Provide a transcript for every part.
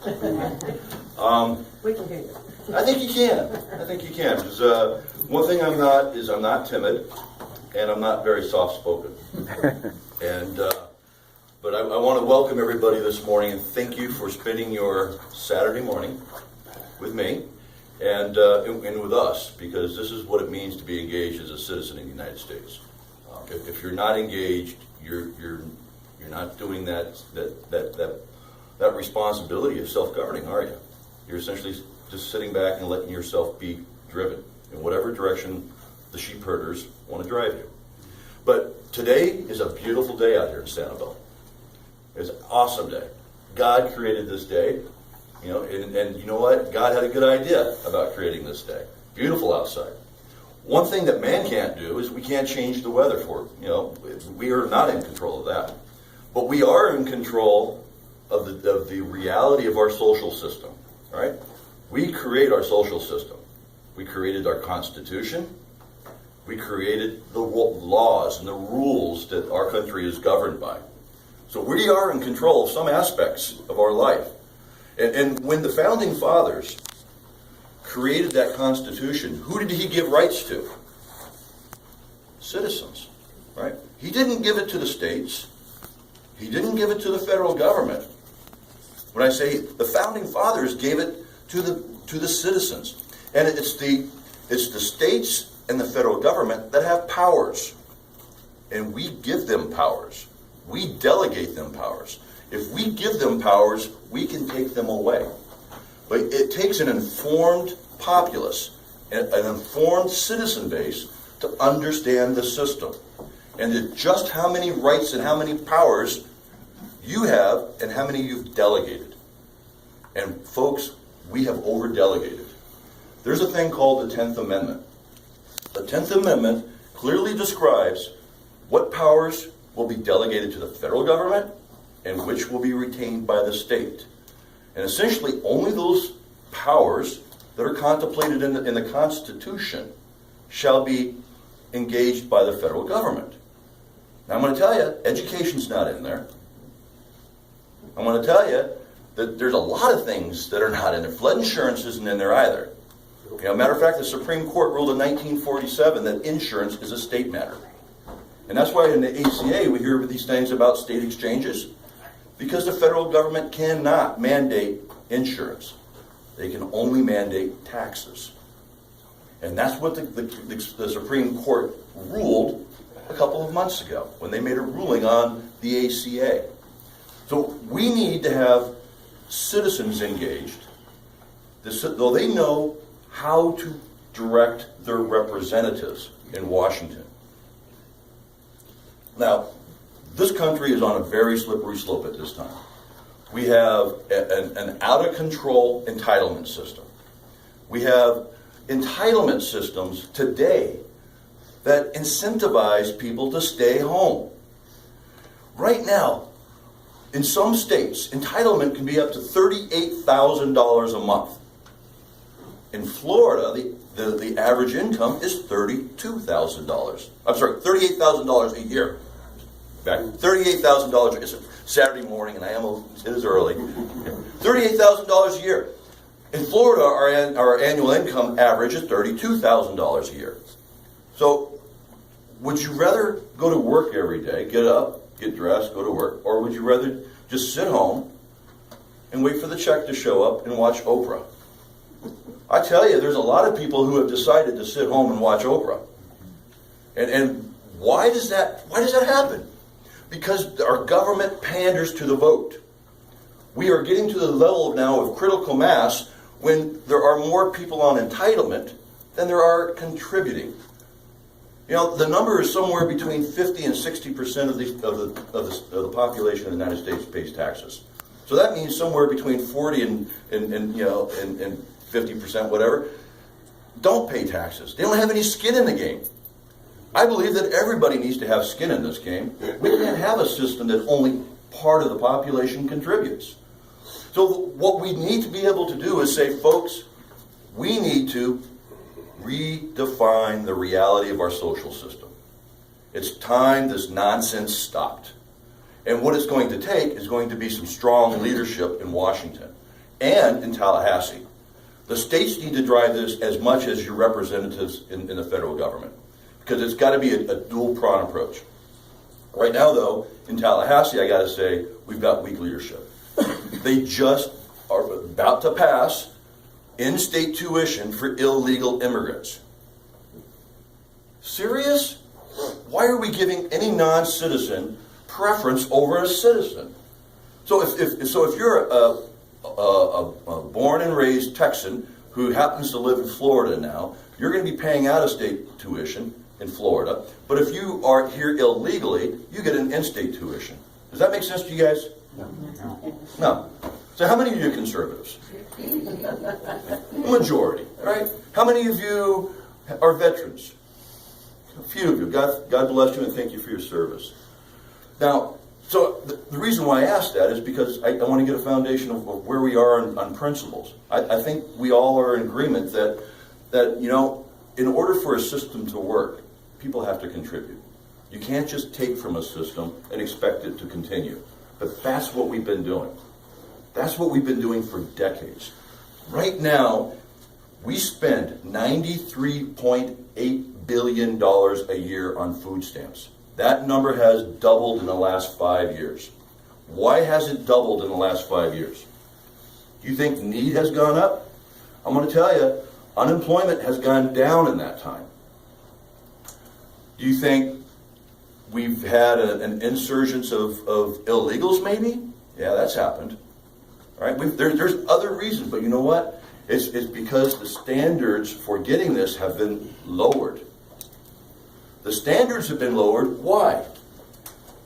We can hear you. I think you can. I think you can. Because one thing I'm not is I'm not timid, and I'm not very soft-spoken. And but I want to welcome everybody this morning and thank you for spending your Saturday morning with me and with us, because this is what it means to be engaged as a citizen in the United States. If you're not engaged, you're not doing that responsibility of self-governing, are you? You're essentially just sitting back and letting yourself be driven in whatever direction the sheep herders want to drive you. But today is a beautiful day out here in Sanibel. It's an awesome day. God created this day, and you know what? God had a good idea about creating this day. Beautiful outside. One thing that man can't do is we can't change the weather for it. We are not in control of that. But we are in control of the reality of our social system, right? We create our social system. We created our Constitution. We created the laws and the rules that our country is governed by. So we are in control of some aspects of our life. And when the Founding Fathers created that Constitution, who did he give rights to? Citizens, right? He didn't give it to the states. He didn't give it to the federal government. When I say the Founding Fathers gave it to the citizens. And it's the states and the federal government that have powers. And we give them powers. We delegate them powers. If we give them powers, we can take them away. But it takes an informed populace, an informed citizen base to understand the system. And just how many rights and how many powers you have and how many you've delegated. And folks, we have over-delegated. There's a thing called the 10th Amendment. The 10th Amendment clearly describes what powers will be delegated to the federal government and which will be retained by the state. And essentially only those powers that are contemplated in the Constitution shall be engaged by the federal government. Now I'm going to tell you, education's not in there. I'm going to tell you that there's a lot of things that are not in there. Flood insurance isn't in there either. Matter of fact, the Supreme Court ruled in 1947 that insurance is a state matter. And that's why in the ACA we hear these things about state exchanges, because the federal government cannot mandate insurance. They can only mandate taxes. And that's what the Supreme Court ruled a couple of months ago when they made a ruling on the ACA. So we need to have citizens engaged, though they know how to direct their representatives in Washington. Now, this country is on a very slippery slope at this time. We have an out-of-control entitlement system. We have entitlement systems today that incentivize people to stay home. Right now, in some states, entitlement can be up to $38,000 a month. In Florida, the average income is $32,000. I'm sorry, $38,000 a year. Back, $38,000. It's a Saturday morning, and it is early. $38,000 a year. In Florida, our annual income average is $32,000 a year. So, would you rather go to work every day, get up, get dressed, go to work, or would you rather just sit home and wait for the check to show up and watch Oprah? I tell you, there's a lot of people who have decided to sit home and watch Oprah. And why does that happen? Because our government panders to the vote. We are getting to the level now of critical mass when there are more people on entitlement than there are contributing. The number is somewhere between 50 and 60% of the population of the United States pays taxes. So that means somewhere between 40 and 50%, whatever, don't pay taxes. They don't have any skin in the game. I believe that everybody needs to have skin in this game. We can't have a system that only part of the population contributes. So what we need to be able to do is say, folks, we need to redefine the reality of our social system. It's time this nonsense stopped. And what it's going to take is going to be some strong leadership in Washington. and in Tallahassee. The states need to drive this as much as your representatives in the federal government, because it's got to be a dual-pronged approach. Right now, though, in Tallahassee, I got to say, we've got weak leadership. They just are about to pass in-state tuition for illegal immigrants. Serious? Why are we giving any non-citizen preference over a citizen? So if you're a born and raised Texan who happens to live in Florida now, you're going to be paying out-of-state tuition in Florida. But if you are here illegally, you get an in-state tuition. Does that make sense to you guys? No. So how many of you are conservatives? Majority, right? How many of you are veterans? A few of you. God bless you and thank you for your service. Now, so the reason why I asked that is because I want to get a foundation of where we are on principles. I think we all are in agreement that you know, in order for a system to work, people have to contribute. You can't just take from a system and expect it to continue. But that's what we've been doing. That's what we've been doing for decades. Right now, we spend $93.8 billion a year on food stamps. That number has doubled in the last 5 years. Why has it doubled in the last 5 years? Do you think need has gone up? I'm going to tell you, unemployment has gone down in that time. Do you think we've had an insurgence of illegals maybe? Yeah, that's happened. Right? There's other reasons, but you know what? It's because the standards for getting this have been lowered. The standards have been lowered. Why?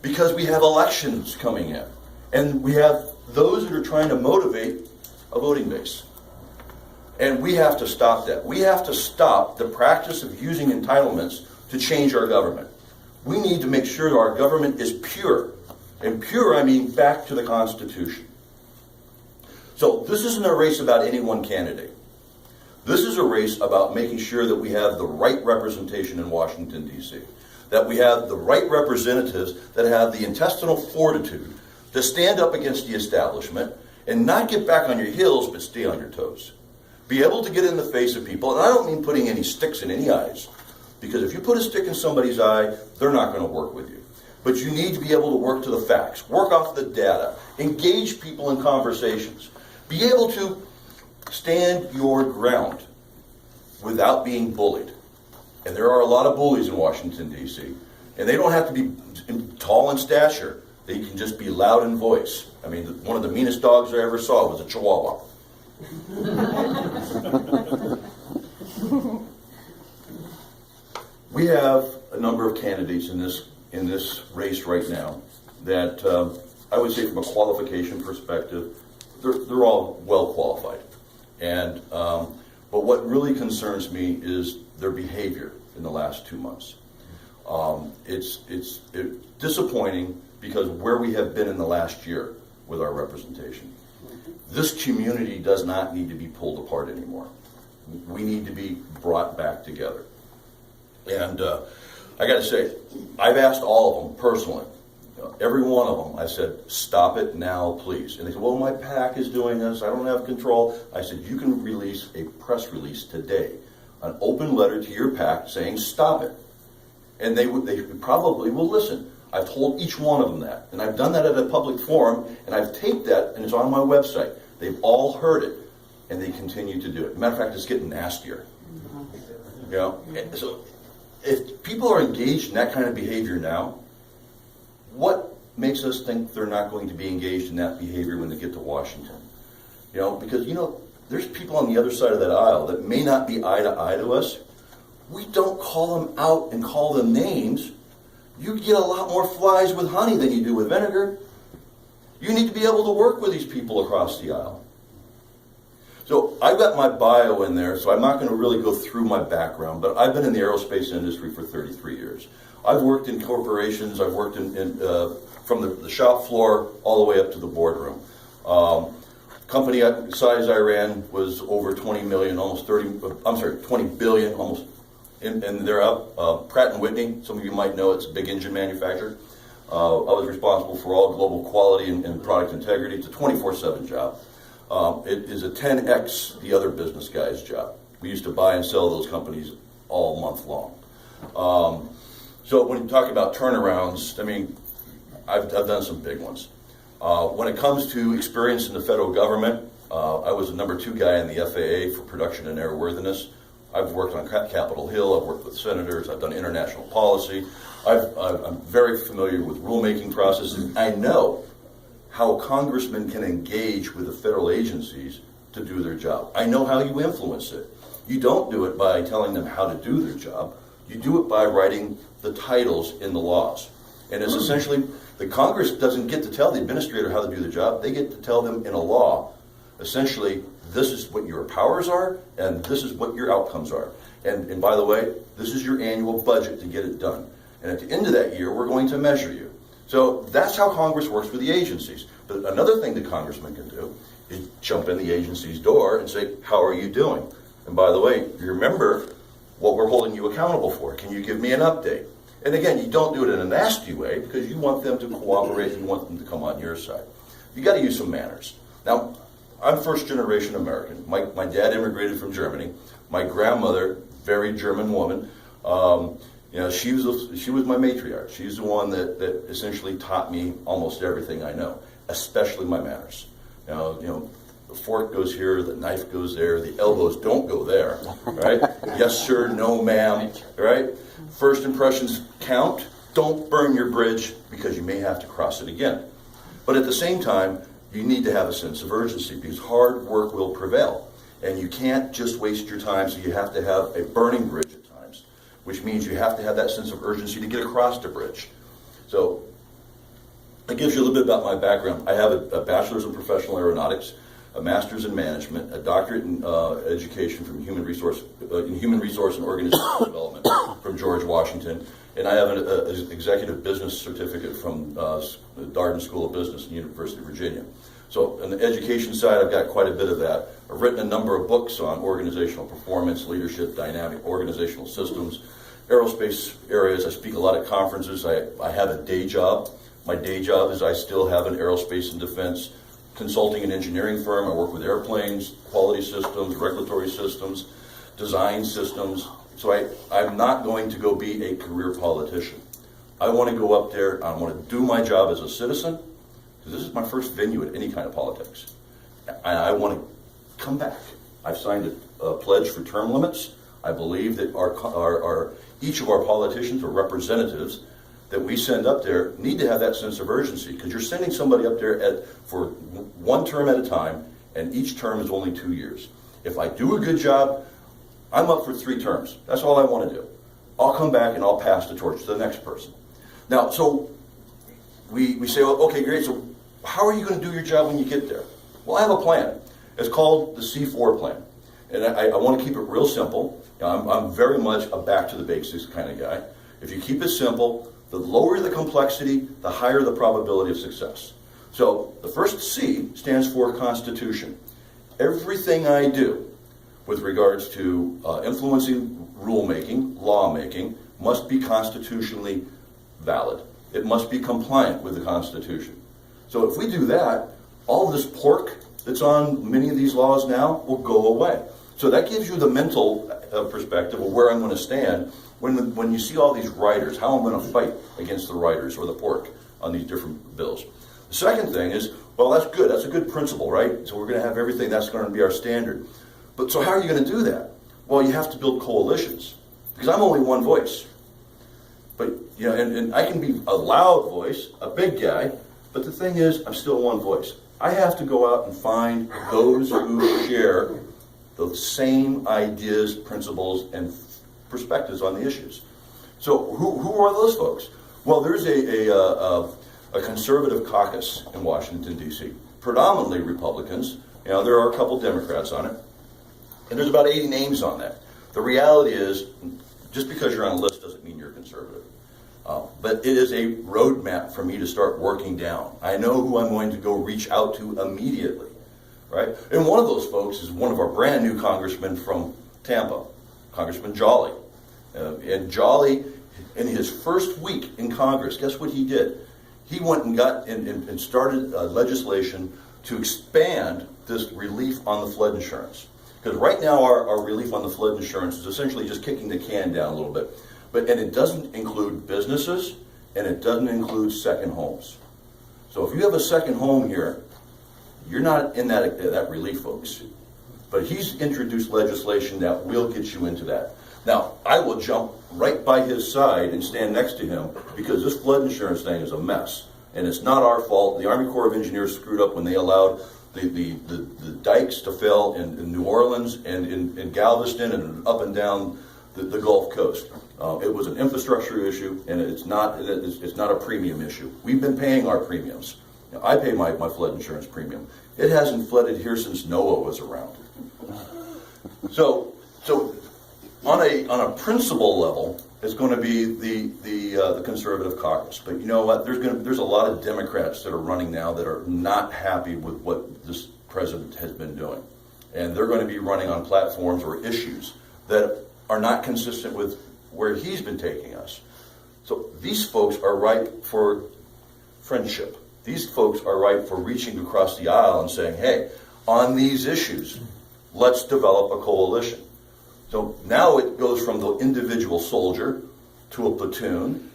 Because we have elections coming in. And we have those that are trying to motivate a voting base. And we have to stop that. We have to stop the practice of using entitlements to change our government. We need to make sure that our government is pure. And pure, I mean back to the Constitution. So this isn't a race about any one candidate. This is a race about making sure that we have the right representation in Washington, D.C., that we have the right representatives that have the intestinal fortitude to stand up against the establishment and not get back on your heels, but stay on your toes. Be able to get in the face of people, and I don't mean putting any sticks in any eyes, because if you put a stick in somebody's eye, they're not going to work with you. But you need to be able to work to the facts, work off the data, engage people in conversations, be able to stand your ground without being bullied. And there are a lot of bullies in Washington, D.C. And they don't have to be tall in stature. They can just be loud in voice. I mean, one of the meanest dogs I ever saw was a Chihuahua. We have a number of candidates in this race right now that I would say from a qualification perspective, they're all well qualified. And but what really concerns me is their behavior in the last 2 months. It's disappointing because where we have been in the last year with our representation. This community does not need to be pulled apart anymore. We need to be brought back together. And I got to say, I've asked all of them personally, every one of them, I said, stop it now, please. And they said, well, my PAC is doing this, I don't have control. I said, you can release a press release today, an open letter to your PAC saying, stop it. And they probably will listen. I've told each one of them that. And I've done that at a public forum, and I've taped that, and it's on my website. They've all heard it, and they continue to do it. Matter of fact, it's getting nastier. You know, so if people are engaged in that kind of behavior now, what makes us think they're not going to be engaged in that behavior when they get to Washington? You know, because, you know, there's people on the other side of that aisle that may not be eye to us. We don't call them out and call them names. You get a lot more flies with honey than you do with vinegar. You need to be able to work with these people across the aisle. So I've got my bio in there, so I'm not going to really go through my background, but I've been in the aerospace industry for 33 years. I've worked in corporations, I've worked from the shop floor all the way up to the boardroom. Company size I ran was over 20 billion, almost, and they're up. Pratt & Whitney, some of you might know, it's a big engine manufacturer. I was responsible for all global quality and product integrity. It's a 24/7 job. It is a 10x the other business guy's job. We used to buy and sell those companies all month long. So when you talk about turnarounds, I mean, I've done some big ones. When it comes to experience in the federal government, I was the #2 guy in the FAA for production and airworthiness. I've worked on Capitol Hill, I've worked with senators, I've done international policy. I'm very familiar with rulemaking processes. I know how congressmen can engage with the federal agencies to do their job. I know how you influence it. You don't do it by telling them how to do their job. You do it by writing the titles in the laws. And it's essentially, the Congress doesn't get to tell the administrator how to do the job. They get to tell them in a law, essentially, this is what your powers are, and this is what your outcomes are. And by the way, this is your annual budget to get it done. And at the end of that year, we're going to measure you. So that's how Congress works with the agencies. But another thing the congressman can do is jump in the agency's door and say, how are you doing? And by the way, you remember what we're holding you accountable for. Can you give me an update? And again, you don't do it in a nasty way because you want them to cooperate, you want them to come on your side. You got to use some manners. Now, I'm first generation American. My dad immigrated from Germany. My grandmother, very German woman, she was my matriarch. She's the one that essentially taught me almost everything I know, especially my manners. The fork goes here, the knife goes there, the elbows don't go there, right? Yes, sir, no, ma'am, right? First impressions count. Don't burn your bridge because you may have to cross it again. But at the same time, you need to have a sense of urgency because hard work will prevail. And you can't just waste your time, so you have to have a burning bridge at times, which means you have to have that sense of urgency to get across the bridge. So it gives you a little bit about my background. I have a bachelor's in professional aeronautics, a master's in management, a doctorate in education from human resource and organizational development from George Washington, and I have an executive business certificate from the Darden School of Business at the University of Virginia. So on the education side, I've got quite a bit of that. I've written a number of books on organizational performance, leadership, dynamic organizational systems, aerospace areas. I speak a lot at conferences. I have a day job. My day job is I still have an aerospace and defense consulting and engineering firm. I work with airplanes, quality systems, regulatory systems, design systems. So I'm not going to go be a career politician. I want to go up there, I want to do my job as a citizen, because this is my first venue at any kind of politics. And I want to come back. I've signed a pledge for term limits. I believe that each of our politicians or representatives that we send up there need to have that sense of urgency, because you're sending somebody up there for one term at a time, and each term is only 2 years. If I do a good job, I'm up for 3 terms. That's all I want to do. I'll come back and I'll pass the torch to the next person. Now, so we say, oh, okay, great, so how are you going to do your job when you get there? Well, I have a plan. It's called the C4 plan. And I want to keep it real simple. I'm very much a back to the basics kind of guy. If you keep it simple, the lower the complexity, the higher the probability of success. So the first C stands for Constitution. Everything I do with regards to influencing rulemaking, lawmaking, must be constitutionally valid. It must be compliant with the Constitution. So if we do that, all of this pork that's on many of these laws now will go away. So that gives you the mental perspective of where I'm going to stand when you see all these writers, how I'm going to fight against the writers or the pork on these different bills. The second thing is, well, that's good. That's a good principle, right? So we're going to have everything. That's going to be our standard. But so how are you going to do that? Well, you have to build coalitions, because I'm only one voice. But, and I can be a loud voice, a big guy, but the thing is, I'm still one voice. I have to go out and find those who share the same ideas, principles, and perspectives on the issues. So who are those folks? Well, there's a conservative caucus in Washington, D.C., predominantly Republicans. There are a couple Democrats on it. And there's about 80 names on that. The reality is, just because you're on a list doesn't mean you're conservative. But it is a roadmap for me to start working down. I know who I'm going to go reach out to immediately, right? And one of those folks is one of our brand new congressmen from Tampa, Congressman Jolly. And Jolly, in his first week in Congress, guess what he did? He went and got and started legislation to expand this relief on the flood insurance. Because right now our relief on the flood insurance is essentially just kicking the can down a little bit. And it doesn't include businesses, and it doesn't include second homes. So if you have a second home here, you're not in that relief, folks. But he's introduced legislation that will get you into that. Now, I will jump right by his side and stand next to him because this flood insurance thing is a mess. And it's not our fault. The Army Corps of Engineers screwed up when they allowed the dikes to fail in New Orleans and in Galveston and up and down the Gulf Coast. It was an infrastructure issue, and it's not a premium issue. We've been paying our premiums. Now, I pay my flood insurance premium. It hasn't flooded here since Noah was around. So on a principle level, it's going to be the conservative caucus. But you know what? There's a lot of Democrats that are running now that are not happy with what this president has been doing, and they're going to be running on platforms or issues that are not consistent with where he's been taking us. So these folks are ripe for friendship. These folks are ripe for reaching across the aisle and saying, hey, on these issues, let's develop a coalition. So now it goes from the individual soldier to a platoon,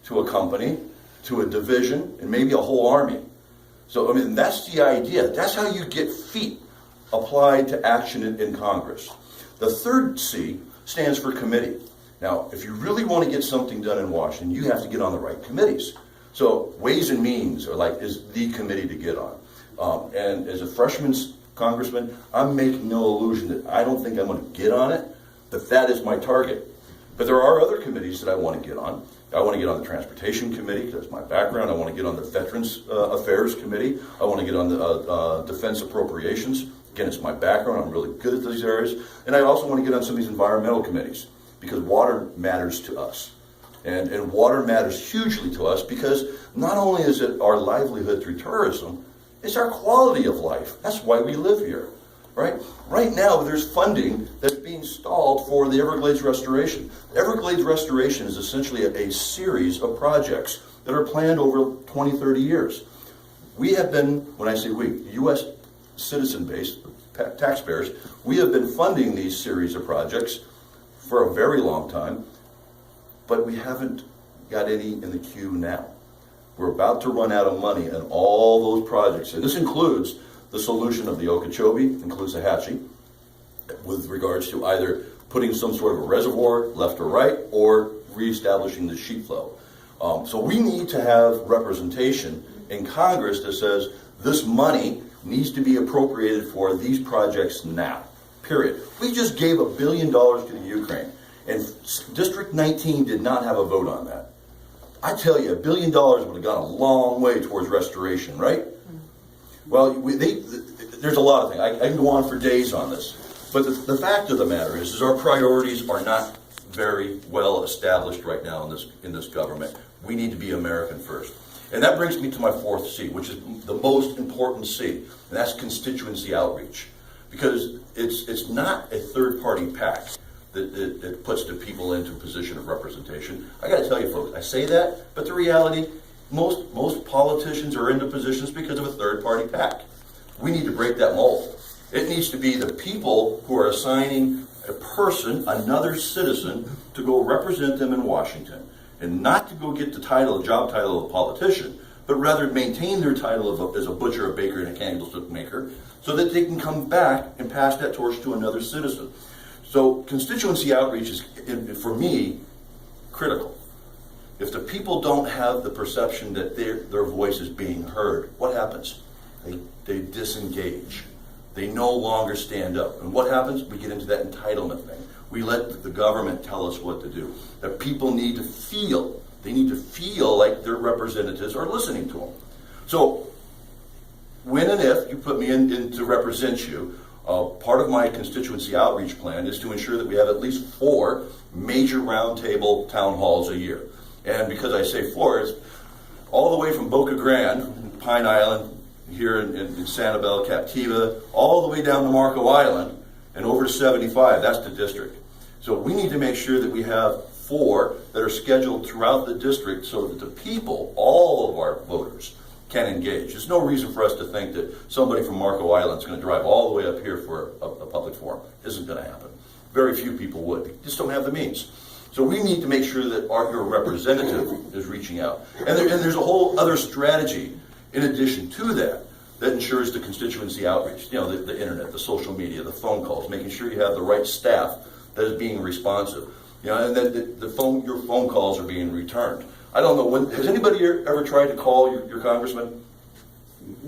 to a company, to a division, and maybe a whole army. So, I mean, that's the idea. That's how you get feet applied to action in Congress. The third C stands for committee. Now, if you really want to get something done in Washington, you have to get on the right committees. So Ways and Means is the committee to get on. And as a freshman congressman, I'm making no illusion that I don't think I'm going to get on it, but that is my target. But there are other committees that I want to get on. I want to get on the Transportation Committee, because that's my background. I want to get on the Veterans Affairs Committee. I want to get on the Defense Appropriations. Again, it's my background. I'm really good at these areas. And I also want to get on some of these environmental committees, because water matters to us. And water matters hugely to us because not only is it our livelihood through tourism, it's our quality of life. That's why we live here, right? Right now, there's funding that's being stalled for the Everglades restoration. Everglades restoration is essentially a series of projects that are planned over 20, 30 years. We have been, when I say we, U.S. citizen-based taxpayers, we have been funding these series of projects for a very long time, but we haven't got any in the queue now. We're about to run out of money on all those projects, and this includes the solution of the Okeechobee, includes the Hatchie, with regards to either putting some sort of a reservoir left or right, or reestablishing the sheet flow. So we need to have representation in Congress that says this money needs to be appropriated for these projects now, period. We just gave $1 billion to the Ukraine, and District 19 did not have a vote on that. I tell you, $1 billion would have gone a long way towards restoration, right? Well, there's a lot of things. I can go on for days on this. But the fact of the matter is our priorities are not very well established right now in this government. We need to be American first. And that brings me to my fourth C, which is the most important C, and that's constituency outreach. Because it's not a third-party PAC that puts the people into a position of representation. I got to tell you, folks, I say that, but the reality, most politicians are into positions because of a third-party PAC. We need to break that mold. It needs to be the people who are assigning a person, another citizen, to go represent them in Washington, and not to go get the job title of a politician, but rather maintain their title as a butcher, a baker, and a candlestick maker, so that they can come back and pass that torch to another citizen. So constituency outreach is, for me, critical. If the people don't have the perception that their voice is being heard, what happens? They disengage. They no longer stand up. And what happens? We get into that entitlement thing. We let the government tell us what to do. The people need to feel. They need to feel like their representatives are listening to them. So when and if you put me in to represent you, part of my constituency outreach plan is to ensure that we have at least 4 major roundtable town halls a year. And because I say 4, it's all the way from Boca Grande, Pine Island, here in Sanibel, Captiva, all the way down to Marco Island, and over to 75, that's the district. So we need to make sure that we have 4 that are scheduled throughout the district so that the people, all of our voters, can engage. There's no reason for us to think that somebody from Marco Island is going to drive all the way up here for a public forum. It isn't going to happen. Very few people would. They just don't have the means. So we need to make sure that your representative is reaching out. And there's a whole other strategy in addition to that ensures the constituency outreach. You know, the internet, the social media, the phone calls, making sure you have the right staff that is being responsive. You know, and that your phone calls are being returned. I don't know, has anybody ever tried to call your congressman?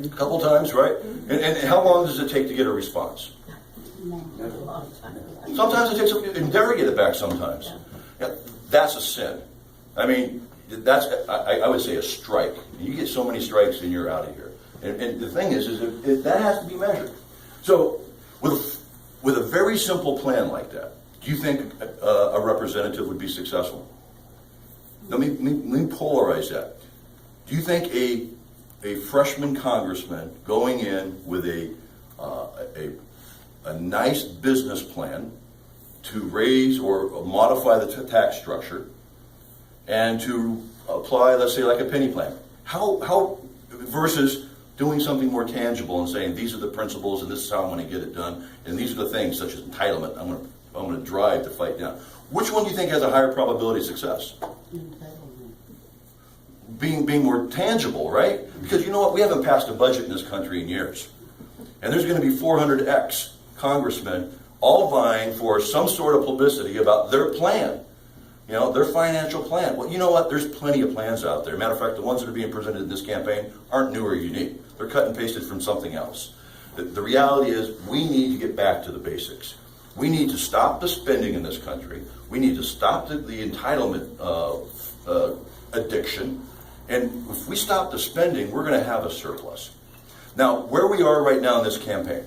A couple times, right? And how long does it take to get a response? Sometimes it takes and dare get it back sometimes. Yeah, that's a sin. I mean, that's I would say a strike. You get so many strikes and you're out of here. And the thing is that has to be measured. So with a very simple plan like that, do you think a representative would be successful? Let me polarize that. Do you think a freshman congressman going in with a nice business plan to raise or modify the tax structure and to apply, let's say, like a penny plan, how versus doing something more tangible and saying these are the principles and this is how I'm going to get it done and these are the things such as entitlement I'm going to drive to fight down. Which one do you think has a higher probability of success? Being more tangible, right? Because you know what? We haven't passed a budget in this country in years. And there's going to be 400 ex-congressmen all vying for some sort of publicity about their plan, you know, their financial plan. Well, you know what? There's plenty of plans out there. Matter of fact, the ones that are being presented in this campaign aren't new or unique. They're cut and pasted from something else. The reality is we need to get back to the basics. We need to stop the spending in this country. We need to stop the entitlement addiction. And if we stop the spending, we're going to have a surplus. Now, where we are right now in this campaign,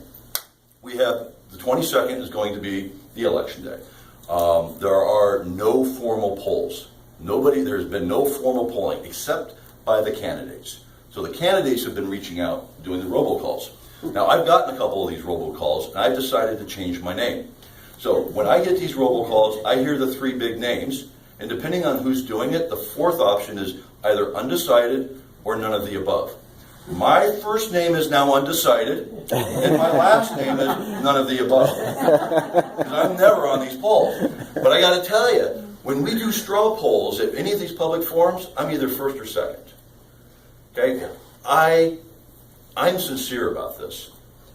we have the 22nd is going to be the election day. There are no formal polls. There's been no formal polling except by the candidates. So the candidates have been reaching out, doing the robocalls. Now, I've gotten a couple of these robocalls, and I've decided to change my name. So when I get these robocalls, I hear the three big names, and depending on who's doing it, the fourth option is either undecided or none of the above. My first name is now undecided, and my last name is none of the above. Because I'm never on these polls. But I got to tell you, when we do straw polls at any of these public forums, I'm either first or second. Okay? I'm sincere about this.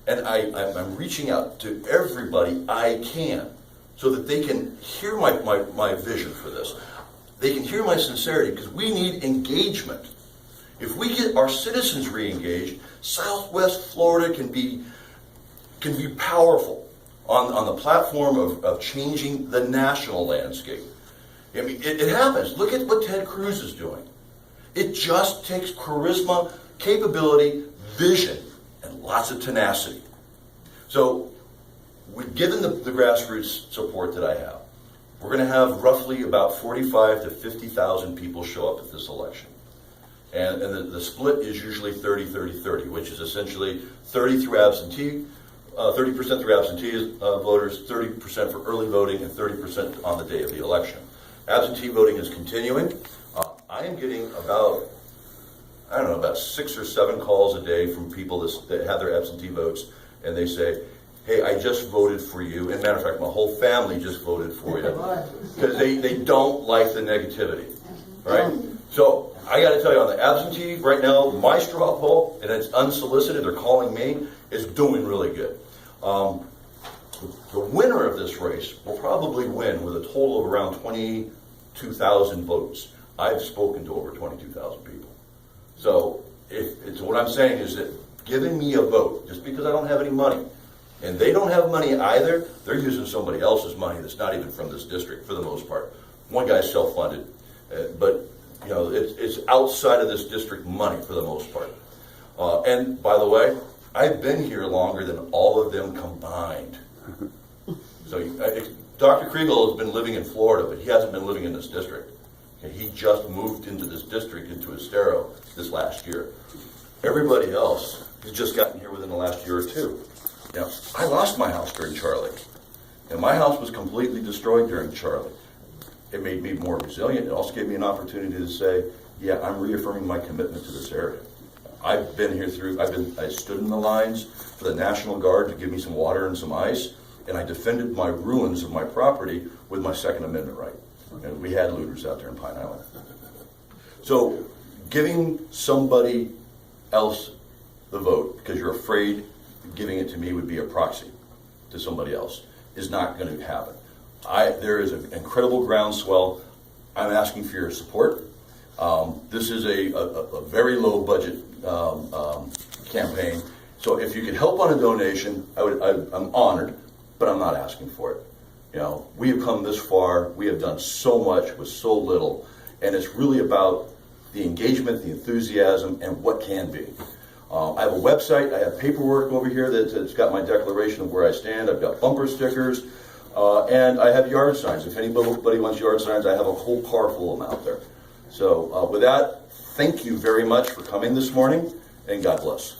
And I'm reaching out to everybody I can so that they can hear my vision for this. They can hear my sincerity because we need engagement. If we get our citizens re-engaged, Southwest Florida can be powerful on the platform of changing the national landscape. I mean, it happens. Look at what Ted Cruz is doing. It just takes charisma, capability, vision, and lots of tenacity. So, given the grassroots support that I have, we're going to have roughly about 45 to 50,000 people show up at this election. And the split is usually 30-30-30, which is essentially 30% through absentee voters, 30% for early voting, and 30% on the day of the election. Absentee voting is continuing. I am getting about 6 or 7 calls a day from people that have their absentee votes, and they say, hey, I just voted for you. And matter of fact, my whole family just voted for you. Because they don't like the negativity, right? So I got to tell you, on the absentee, right now, my straw poll, and it's unsolicited, they're calling me, is doing really good. The winner of this race will probably win with a total of around 22,000 votes. I've spoken to over 22,000 people. So what I'm saying is that giving me a vote, just because I don't have any money, and they don't have money either, they're using somebody else's money that's not even from this district for the most part. One guy's self-funded, but you know, it's outside of this district money for the most part. And by the way, I've been here longer than all of them combined. So Dr. Kriegel has been living in Florida, but he hasn't been living in this district. Okay, he just moved into this district, into Estero, this last year. Everybody else has just gotten here within the last year or two. Now, I lost my house during Charlie, and my house was completely destroyed during Charlie. It made me more resilient. It also gave me an opportunity to say, yeah, I'm reaffirming my commitment to this area. I've been here through, I stood in the lines for the National Guard to give me some water and some ice, and I defended my ruins of my property with my Second Amendment right. And we had looters out there in Pine Island. So giving somebody else the vote because you're afraid giving it to me would be a proxy to somebody else is not going to happen. There is an incredible groundswell. I'm asking for your support. This is a very low budget campaign. So if you could help on a donation, I'm honored, but I'm not asking for it. You know, we have come this far. We have done so much with so little, and it's really about the engagement, the enthusiasm, and what can be. I have a website. I have paperwork over here that's got my declaration of where I stand. I've got bumper stickers, and I have yard signs. If anybody wants yard signs, I have a whole car full of them out there. So with that, thank you very much for coming this morning, and God bless.